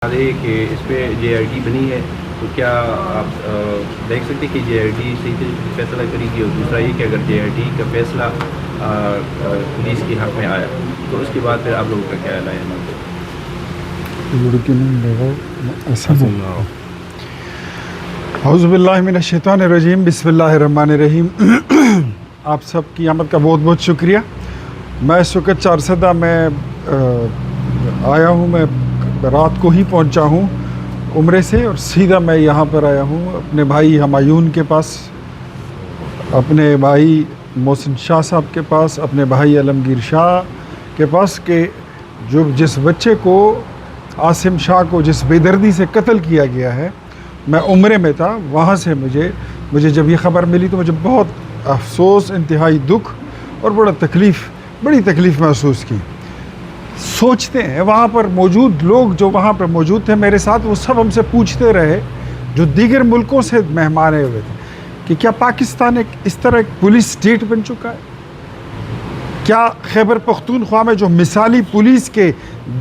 کہ اس پہ جے are T بنی ہے تو کیا آپ دیکھ سکتے کہ جے آر ٹی صحیح طریقے سے فیصلہ کرے گی، اور دوسرا یہ کہ اگر جے آر ٹی کا فیصلہ پولیس کے حق میں آیا تو اس کے بعد پھر آپ لوگوں کا کیا رائے ہے؟ اعوذ باللہ من الشیطان الرجیم، بسم اللہ الرحمن الرحیم۔ آپ سب کی آمد کا بہت بہت شکریہ۔ میں اس وقت چارسدہ میں آیا ہوں، میں رات کو ہی پہنچا ہوں عمرے سے، اور سیدھا میں یہاں پر آیا ہوں اپنے بھائی ہمایون کے پاس، اپنے بھائی محسن شاہ صاحب کے پاس، اپنے بھائی علمگیر شاہ کے پاس، کہ جس بچے کو عاصم شاہ کو جس بے دردی سے قتل کیا گیا ہے، میں عمرے میں تھا۔ وہاں سے مجھے جب یہ خبر ملی تو مجھے بہت افسوس، انتہائی دکھ اور بڑی تکلیف محسوس کی۔ سوچتے ہیں وہاں پر موجود لوگ جو وہاں پر موجود تھے میرے ساتھ، وہ سب ہم سے پوچھتے رہے جو دیگر ملکوں سے مہمان آئے ہوئے تھے کہ کیا پاکستان اس طرح ایک پولیس اسٹیٹ بن چکا ہے؟ کیا خیبر پختونخوا میں جو مثالی پولیس کے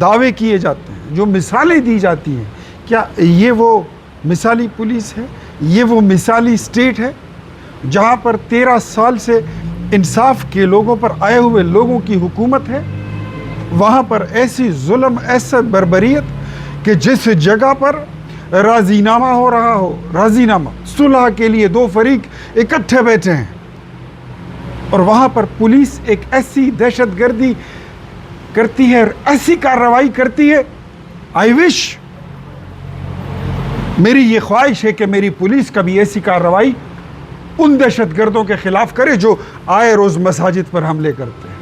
دعوے کیے جاتے ہیں، جو مثالیں دی جاتی ہیں، کیا یہ وہ مثالی پولیس ہے؟ یہ وہ مثالی اسٹیٹ ہے جہاں پر 13 سال سے انصاف کے لوگوں پر آئے ہوئے لوگوں کی حکومت ہے؟ وہاں پر ایسی ظلم، ایسا بربریت کہ جس جگہ پر راضی نامہ ہو رہا ہو، راضی نامہ صلح کے لیے دو فریق اکٹھے بیٹھے ہیں، اور وہاں پر پولیس ایک ایسی دہشت گردی کرتی ہے، ایسی کارروائی کرتی ہے۔ آئی وش، میری یہ خواہش ہے کہ میری پولیس کبھی ایسی کارروائی ان دہشت گردوں کے خلاف کرے جو آئے روز مساجد پر حملے کرتے ہیں،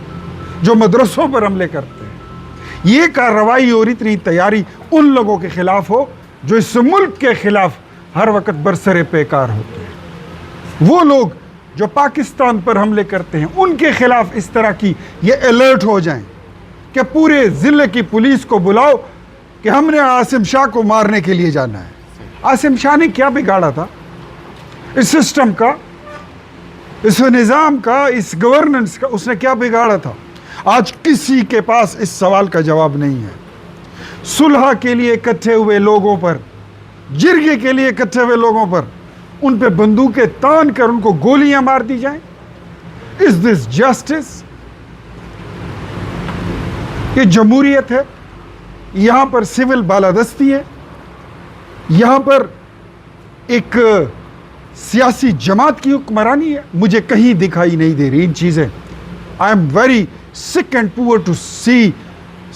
جو مدرسوں پر حملے کرتے ہیں۔ یہ کارروائی اور اتنی تیاری ان لوگوں کے خلاف ہو جو اس ملک کے خلاف ہر وقت برسر پیکار ہوتے ہیں۔ وہ لوگ جو پاکستان پر حملے کرتے ہیں، ان کے خلاف اس طرح کی یہ الرٹ ہو جائیں کہ پورے ضلع کی پولیس کو بلاؤ کہ ہم نے عاصم شاہ کو مارنے کے لیے جانا ہے۔ عاصم شاہ نے کیا بگاڑا تھا اس سسٹم کا، اس نظام کا، اس گورننس کا؟ اس نے کیا بگاڑا تھا؟ آج کسی کے پاس اس سوال کا جواب نہیں ہے۔ صلح کے لیے اکٹھے ہوئے لوگوں پر، جرگے کے لیے اکٹھے ہوئے لوگوں پر، ان پہ بندوقیں تان کر ان کو گولیاں مار دی جائیں۔ Is this justice؟ یہ جمہوریت ہے؟ یہاں پر سول بالادستی ہے؟ یہاں پر ایک سیاسی جماعت کی حکمرانی ہے؟ مجھے کہیں دکھائی نہیں دے رہی ان چیزیں۔ I am very sick and poor to see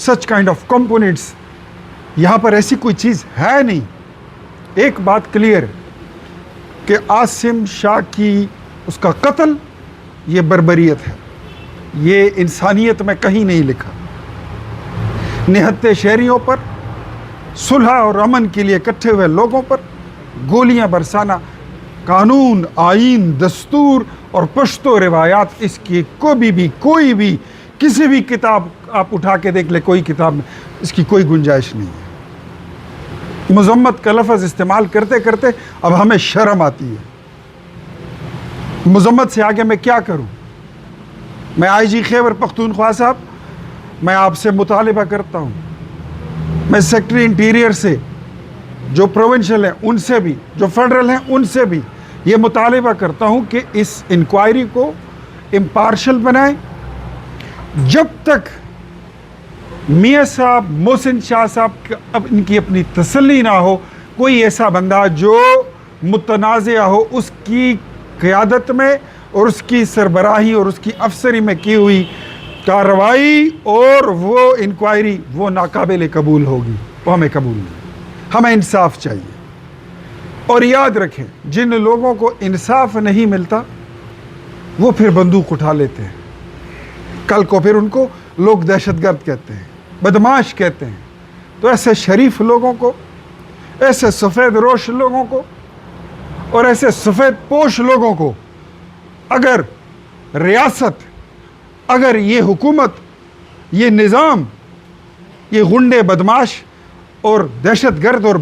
such kind of components۔ یہاں پر ایسی کوئی چیز ہے نہیں۔ ایک بات کلیئر کہ عاصم شاہ کی اس کا قتل یہ بربریت ہے، یہ انسانیت میں کہیں نہیں لکھا۔ نہتے شہریوں پر، صلح اور امن کے لیے اکٹھے ہوئے لوگوں پر گولیاں برسانا، قانون، آئین، دستور اور پشتو روایات، اس کی کوئی بھی کسی بھی کتاب آپ اٹھا کے دیکھ لے، کوئی کتاب میں اس کی کوئی گنجائش نہیں ہے۔ مذمت کا لفظ استعمال کرتے کرتے اب ہمیں شرم آتی ہے۔ مذمت سے آگے میں کیا کروں؟ میں آئی جی خیبر پختونخوا صاحب، میں آپ سے مطالبہ کرتا ہوں، میں سیکٹری انٹیریئر سے، جو پروونشل ہیں ان سے بھی، جو فیڈرل ہیں ان سے بھی یہ مطالبہ کرتا ہوں کہ اس انکوائری کو امپارشل بنائیں۔ جب تک میاں صاحب، محسن شاہ صاحب ان کی اپنی تسلی نہ ہو، کوئی ایسا بندہ جو متنازع ہو، اس کی قیادت میں اور اس کی سربراہی اور اس کی افسری میں کی ہوئی کارروائی اور وہ انکوائری وہ ناقابل قبول ہوگی، وہ ہمیں قبول نہیں۔ ہمیں انصاف چاہیے۔ اور یاد رکھیں، جن لوگوں کو انصاف نہیں ملتا وہ پھر بندوق اٹھا لیتے ہیں، کل کو پھر ان کو لوگ دہشت گرد کہتے ہیں، بدماش کہتے ہیں۔ تو ایسے شریف لوگوں کو، ایسے سفید روش لوگوں کو اور ایسے سفید پوش لوگوں کو اگر ریاست، اگر یہ حکومت، یہ نظام، یہ غنڈے، بدماش اور دہشت گرد اور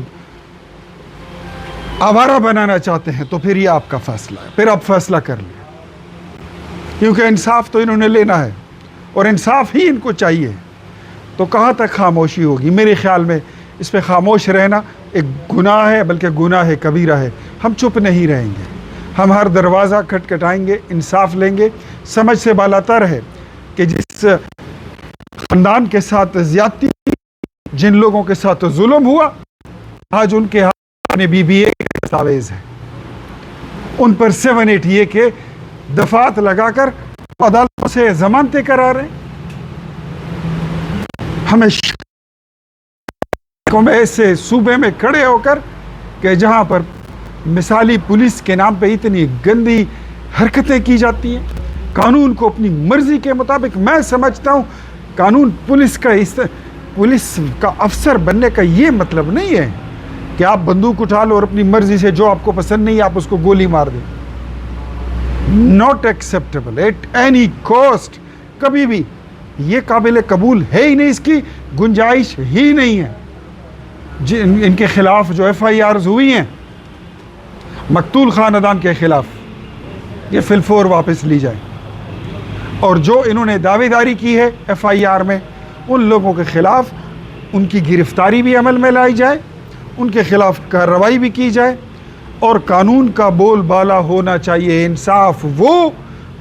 آوارہ بنانا چاہتے ہیں تو پھر یہ آپ کا فیصلہ ہے، پھر آپ فیصلہ کر لیں، کیونکہ انصاف تو انہوں نے لینا ہے اور انصاف ہی ان کو چاہیے۔ تو کہاں تک خاموشی ہوگی؟ میرے خیال میں اس پہ خاموش رہنا ایک گناہ ہے، بلکہ گناہ کبیرہ ہے۔ ہم چپ نہیں رہیں گے، ہم ہر دروازہ کھٹکھٹائیں گے، انصاف لیں گے۔ سمجھ سے بالاتر ہے کہ جس خاندان کے ساتھ زیادتی، جن لوگوں کے ساتھ ظلم ہوا، آج ان کے ہاتھ میں BBA کے دستاویز ہے، ان پر 780A کے دفعات لگا کر عدالتوں سے ضمانتیں کرا رہے ہیں۔ ہمیں ایسے صوبے میں کھڑے ہو کر کہ جہاں پر مثالی پولیس کے نام پہ اتنی گندی حرکتیں کی جاتی ہیں، قانون کو اپنی مرضی کے مطابق، میں سمجھتا ہوں قانون پولیس کا افسر بننے کا یہ مطلب نہیں ہے کہ آپ بندوق اٹھا لو اور اپنی مرضی سے جو آپ کو پسند نہیں آپ اس کو گولی مار دیں۔ Not acceptable at any cost, کبھی بھی یہ قابل قبول ہے ہی نہیں، اس کی گنجائش ہی نہیں ہے۔ ان کے خلاف جو FIRs ہوئی ہیں مقتول خاندان کے خلاف، یہ فی الفور واپس لی جائیں، اور جو انہوں نے دعوے داری کی ہے FIR میں، ان لوگوں کے خلاف ان کی گرفتاری بھی عمل میں لائی جائے، ان کے خلاف کارروائی بھی کی جائے، اور قانون کا بول بالا ہونا چاہیے۔ انصاف وہ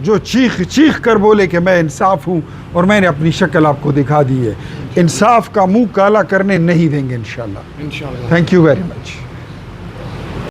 جو چیخ چیخ کر بولے کہ میں انصاف ہوں اور میں نے اپنی شکل آپ کو دکھا دی ہے۔ انصاف کا منہ کالا کرنے نہیں دیں گے انشاءاللہ۔ Thank you very much.